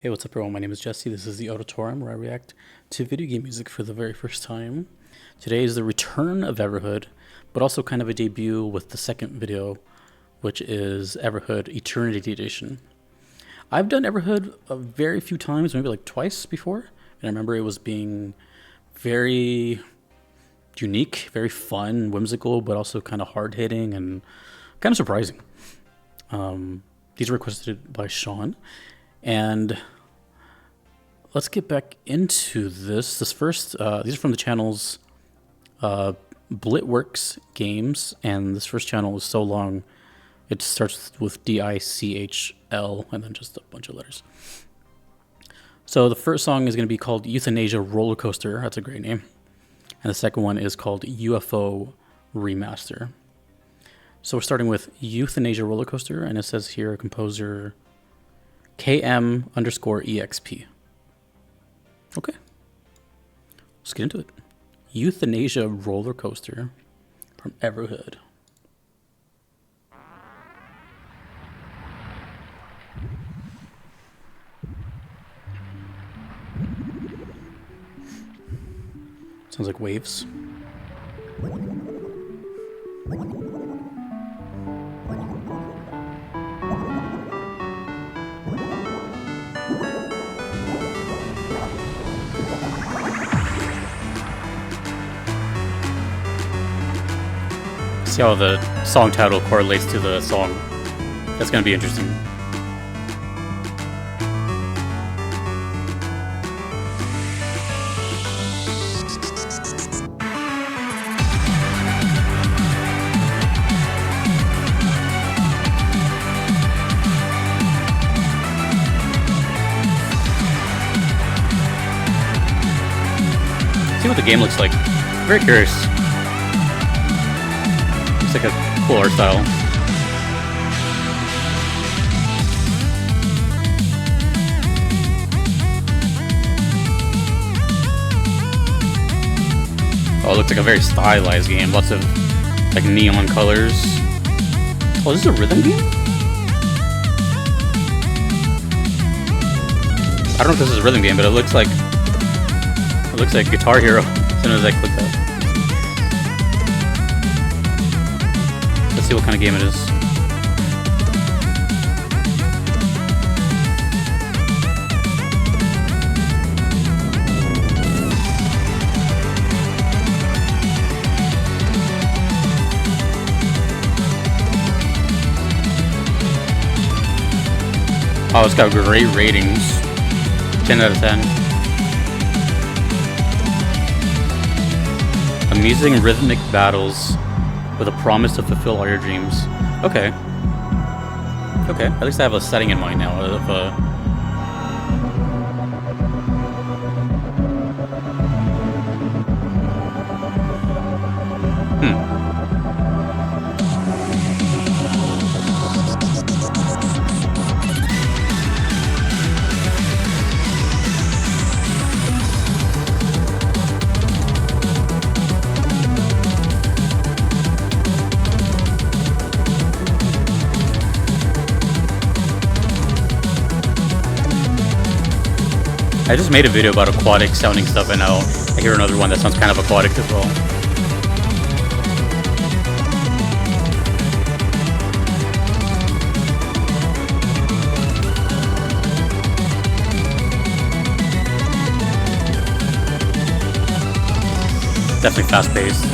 Hey, what's up everyone? My name is Jesse. This is the Auditorium where I react to video game music for the very first time. Today is the return of Everhood, but also kind of a debut with the second video, which is Everhood Eternity Edition. I've done Everhood a very few times, maybe like twice before, and I remember it was being very unique, very fun, whimsical, but also kind of hard-hitting and kind of surprising. These are requested by Sean. And let's get back into this. These are from the channels Blitworks Games, and this first channel is so long. It starts with DICHL and then just a bunch of letters. So the first song is going to be called Euthanasia Rollercoaster. That's a great name. And the second one is called UFO Remaster. So we're starting with Euthanasia Rollercoaster, and it says here composer KM_EXP. Okay, let's get into it. Euthanasia Rollercoaster from Everhood. Sounds like waves. See how the song title correlates to the song. That's going to be interesting. See what the game looks like. Very curious. It's like a cool art style. Oh, it looks like a very stylized game. Lots of like neon colors. Oh, is this a rhythm game? I don't know if this is a rhythm game, but it looks like Guitar Hero as soon as I click that. Let's see what kind of game it is. Oh, it's got great ratings. 10 out of 10. Amusing rhythmic battles with a promise to fulfill all your dreams. Okay. Okay, at least I have a setting in mind now of I just made a video about aquatic sounding stuff, and now I hear another one that sounds kind of aquatic as well. Definitely fast-paced.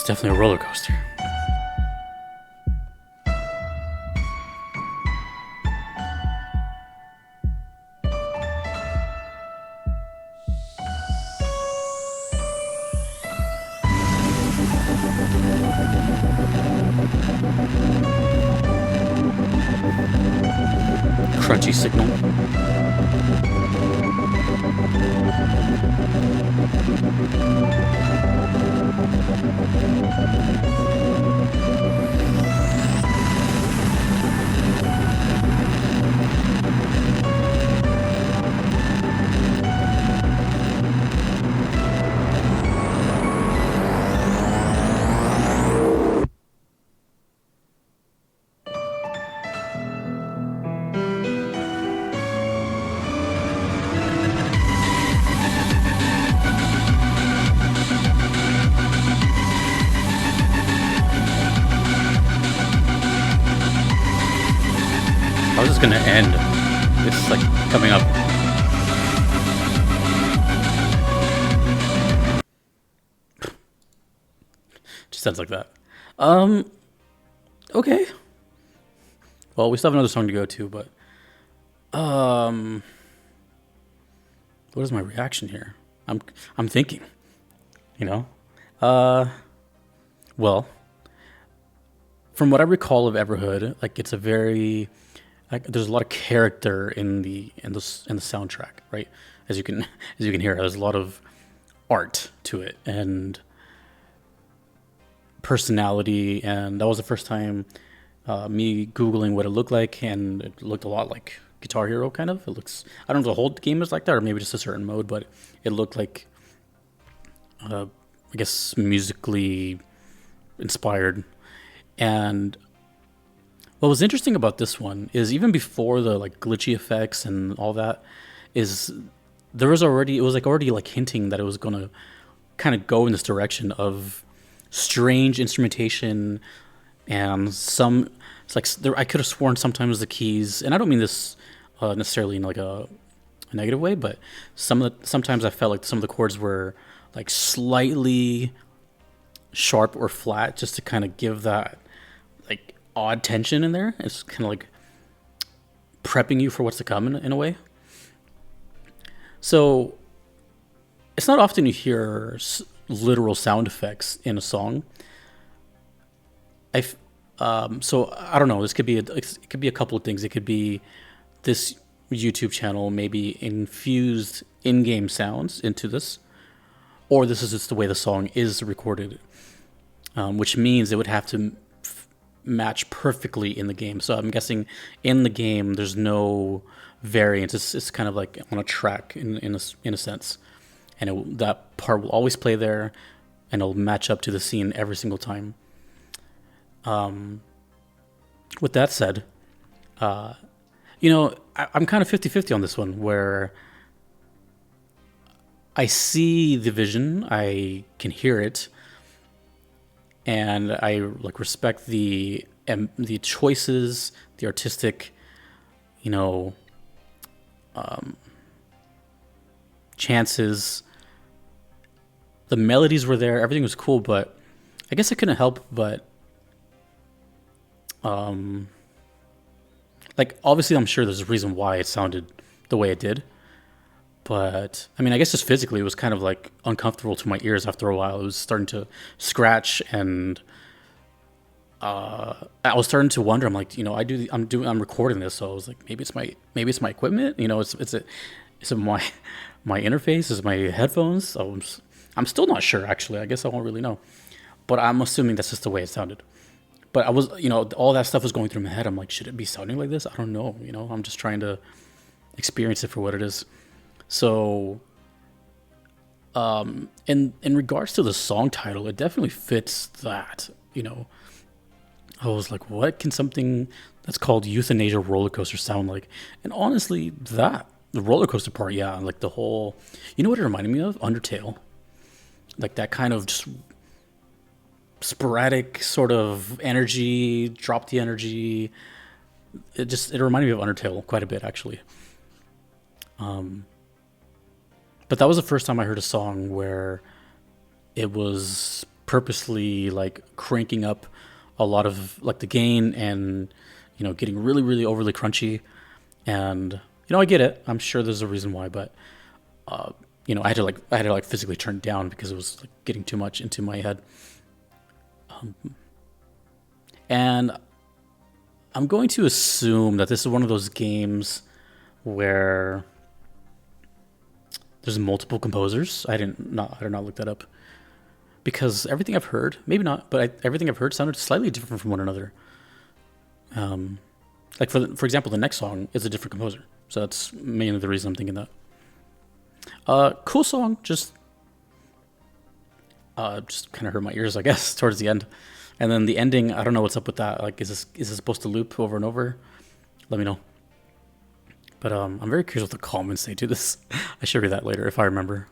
It's definitely a roller coaster. Crunchy signal. How's this gonna end? It's like coming up. Just sounds like that. Okay. Well, we still have another song to go to, but what is my reaction here? I'm thinking, you know. Well, from what I recall of Everhood, like it's a very there's a lot of character in the soundtrack, right? As you can hear, there's a lot of art to it and personality, and that was the first time me Googling what it looked like, and it looked a lot like Guitar Hero, kind of. It looks, I don't know if the whole game is like that, or maybe just a certain mode, but it looked like, I guess, musically inspired. And what was interesting about this one is even before the like glitchy effects and all that, is there was already, it was like already like hinting that it was gonna kind of go in this direction of strange instrumentation, and some, it's like there, I could have sworn sometimes the keys, and I don't mean this necessarily in like a negative way, but sometimes I felt like some of the chords were like slightly sharp or flat, just to kind of give that like odd tension in there. It's kind of like prepping you for what's to come in a way. So it's not often you hear literal sound effects in a song. So I don't know. This could be it could be a couple of things. It could be this YouTube channel maybe infused in-game sounds into this, or this is just the way the song is recorded, which means it would have to match perfectly in the game. So I'm guessing in the game there's no variance. It's kind of like on a track in a sense, and that part will always play there, and it'll match up to the scene every single time. With that said, I'm kind of 50-50 on this one, where I see the vision, I can hear it, and I like respect the choices, the artistic, chances. The melodies were there, everything was cool, but I guess I couldn't help but like, obviously I'm sure there's a reason why it sounded the way it did, but I mean, I guess just physically it was kind of like uncomfortable to my ears after a while. It was starting to scratch, and I was starting to wonder. I'm like, I'm recording this, so I was like, maybe it's my equipment. Is it my interface? Is it my headphones? So I'm still not sure, actually. I guess I won't really know, but I'm assuming that's just the way it sounded. But I was, all that stuff was going through my head. I'm like, should it be sounding like this? I don't know. I'm just trying to experience it for what it is. So, in regards to the song title, it definitely fits that. I was like, what can something that's called Euthanasia Rollercoaster sound like? And honestly, the roller coaster part, yeah, like the whole, what it reminded me of? Undertale. Like that kind of just sporadic sort of energy, drop the energy. It reminded me of Undertale quite a bit, actually. But that was the first time I heard a song where it was purposely like cranking up a lot of like the gain and getting really really overly crunchy. And I get it. I'm sure there's a reason why, but I had to physically turn it down because it was like getting too much into my head. And I'm going to assume that this is one of those games where there's multiple composers. I did not look that up because everything I've heard, maybe not, but everything I've heard sounded slightly different from one another. Like for example, the next song is a different composer, so that's mainly the reason I'm thinking that. Cool song, just kind of hurt my ears, I guess, towards the end. And then the ending, I don't know what's up with that. Like, is this supposed to loop over and over? Let me know. But I'm very curious what the comments say to this. I should read that later if I remember.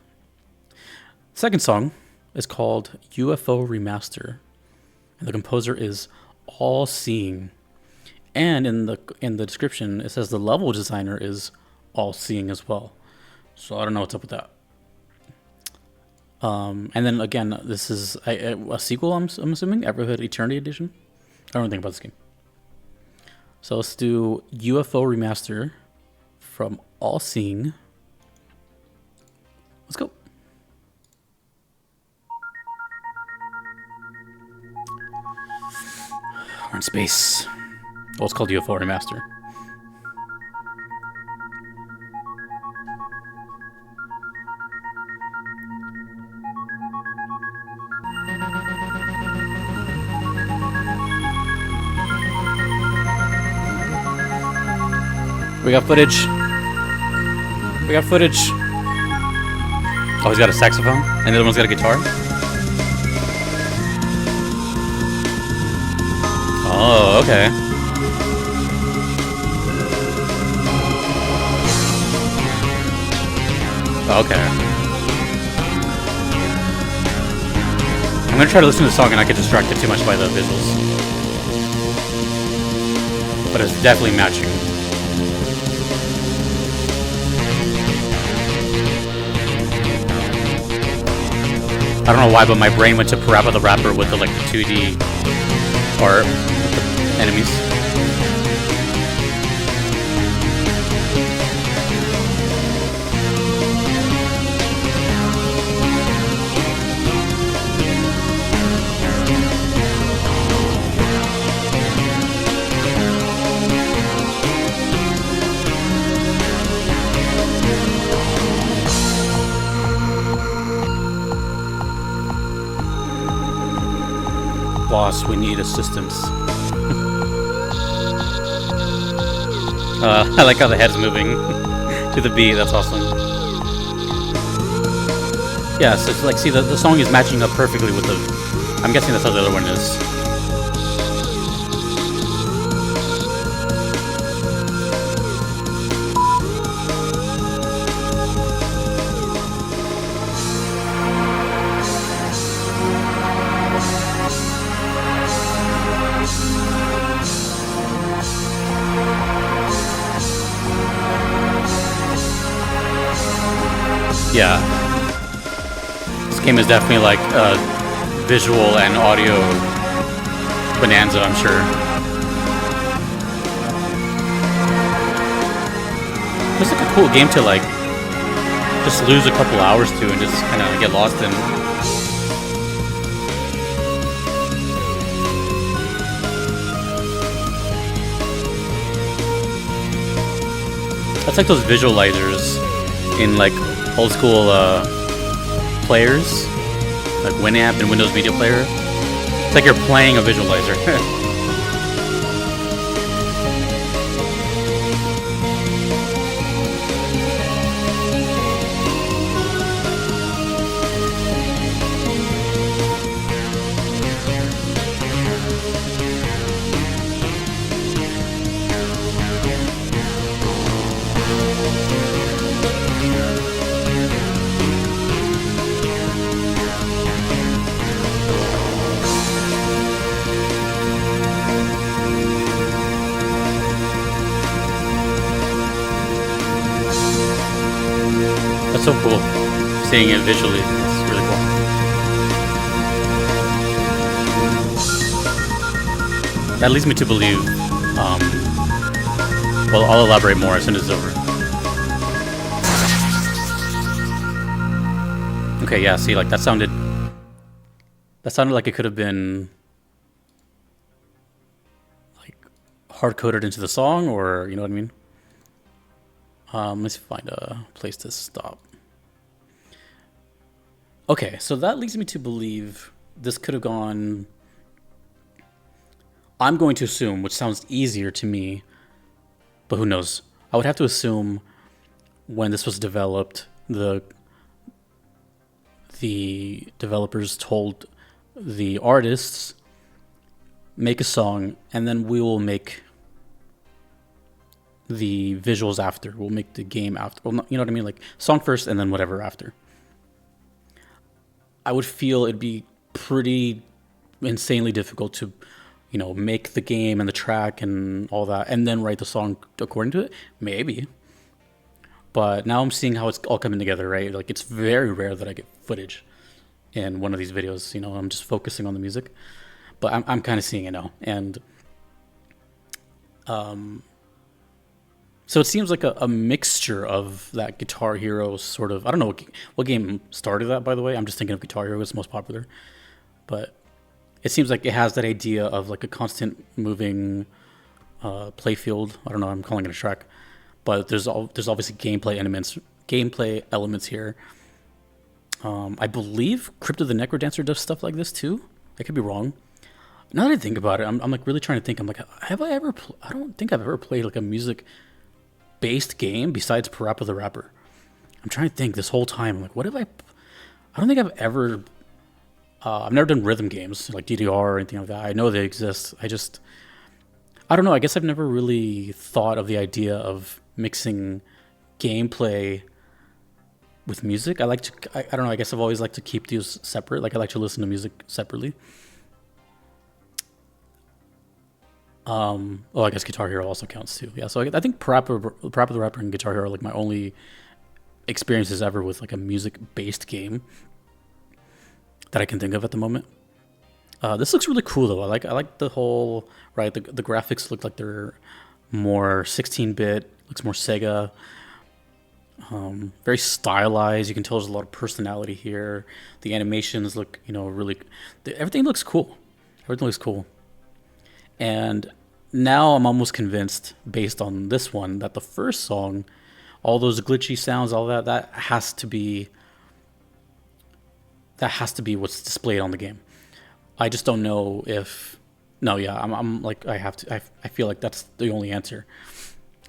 Second song is called UFO Remaster, and the composer is All Seeing. And in the description, it says the level designer is All Seeing as well. So I don't know what's up with that. And then again, this is a sequel, I'm assuming, Everhood Eternity Edition. I don't know anything about this game. So let's do UFO Remaster from All Seeing. Let's go. We're in space. Well, it's called UFO Remaster. We got footage. Oh, he's got a saxophone, and the other one's got a guitar. Oh, okay. Okay. I'm gonna try to listen to the song and not get distracted too much by the visuals. But it's definitely matching. I don't know why, but my brain went to Parappa the Rapper with the 2D art with the enemies. Boss, we need assistance. I like how the head's moving to the beat. That's awesome. Yeah, so it's see, the song is matching up perfectly with the... I'm guessing that's how the other one is. Yeah, this game is definitely like a visual and audio bonanza, I'm sure. It's like a cool game to just lose a couple hours to and just kind of get lost in. That's like those visualizers in old school players, like Winamp and Windows Media Player. It's like you're playing a visualizer. That's so cool, seeing it visually. It's really cool. That leads me to believe, well, I'll elaborate more as soon as it's over. Okay, yeah, see, like, that sounded like it could have been, like, hard-coded into the song, or, you know what I mean? Let's find a place to stop. Okay, so that leads me to believe this could have gone... I'm going to assume, which sounds easier to me, but who knows? I would have to assume when this was developed, the developers told the artists, make a song, and then we will make the visuals after. We'll make the game after. Well, you know what I mean? Like, song first and then whatever after. I would feel it'd be pretty insanely difficult to, you know, make the game and the track and all that, and then write the song according to it. Maybe. But now I'm seeing how it's all coming together, right? Like, it's very rare that I get footage in one of these videos. You know, I'm just focusing on the music. But I'm kind of seeing it now. And so it seems like a mixture of that Guitar Hero sort of... I don't know what game started that, by the way. I'm just thinking of Guitar Hero. It's the most popular. But it seems like it has that idea of like a constant moving play field. I don't know. I'm calling it a track. But there's obviously gameplay elements here. I believe Crypt of the Necrodancer does stuff like this too. I could be wrong. Now that I think about it, I'm like really trying to think. I'm like, have I ever... I don't think I've ever played like a music-based game besides Parappa the Rapper. I'm trying to think this whole time. I'm like, what have I don't think I've ever... I've never done rhythm games like DDR or anything like that. I know they exist. I don't know. I guess I've never really thought of the idea of mixing gameplay with music. I don't know. I guess I've always liked to keep these separate. Like, I like to listen to music separately. I guess Guitar Hero also counts too. Yeah. So I think Parappa the Rapper and Guitar Hero are like my only experiences ever with like a music-based game that I can think of at the moment. This looks really cool though. I like the whole, right, the graphics look like they're more 16-bit, looks more Sega. Very stylized. You can tell there's a lot of personality here. The animations look, you know, really... Everything looks cool. Everything looks cool. And now I'm almost convinced, based on this one, that the first song, all those glitchy sounds, all that has to be what's displayed on the game. I just don't know if... No, yeah, I'm like, I feel like that's the only answer.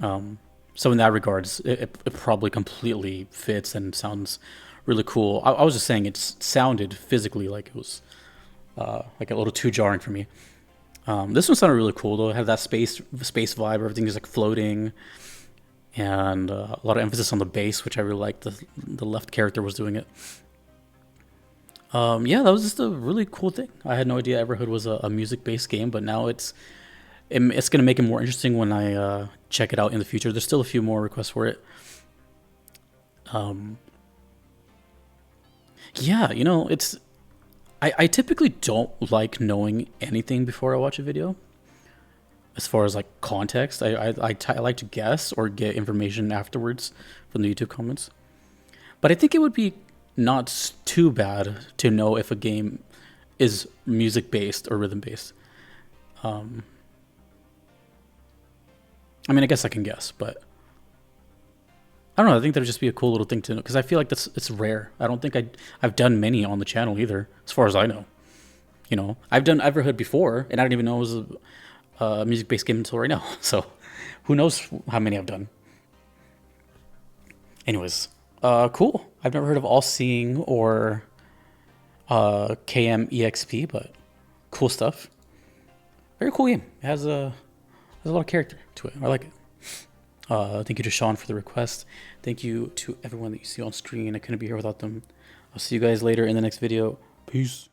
So in that regards, it probably completely fits and sounds really cool. I was just saying it sounded physically like it was like a little too jarring for me. This one sounded really cool though. It had that space vibe. Everything is like floating, and a lot of emphasis on the bass, which I really liked. The left character was doing it. Yeah, that was just a really cool thing. I had no idea Everhood was a music-based game, but now it's going to make it more interesting when I check it out in the future. There's still a few more requests for it. Yeah, you know, I typically don't like knowing anything before I watch a video. As far as like context, I like to guess or get information afterwards from the YouTube comments. But I think it would be not too bad to know if a game is music-based or rhythm-based. I mean, I guess I can guess, but I don't know. I think that'd just be a cool little thing to know, because I feel like it's rare. I don't think I've done many on the channel either, as far as I know. You know, I've done Everhood before, and I didn't even know it was a music-based game until right now. So, who knows how many I've done. Anyways, cool. I've never heard of All Seeing or KMEXP, but cool stuff. Very cool game. It has a lot of character to it. I like it. Thank you to Sean for the request. Thank you to everyone that you see on screen. I couldn't be here without them. I'll see you guys later in the next video. Peace.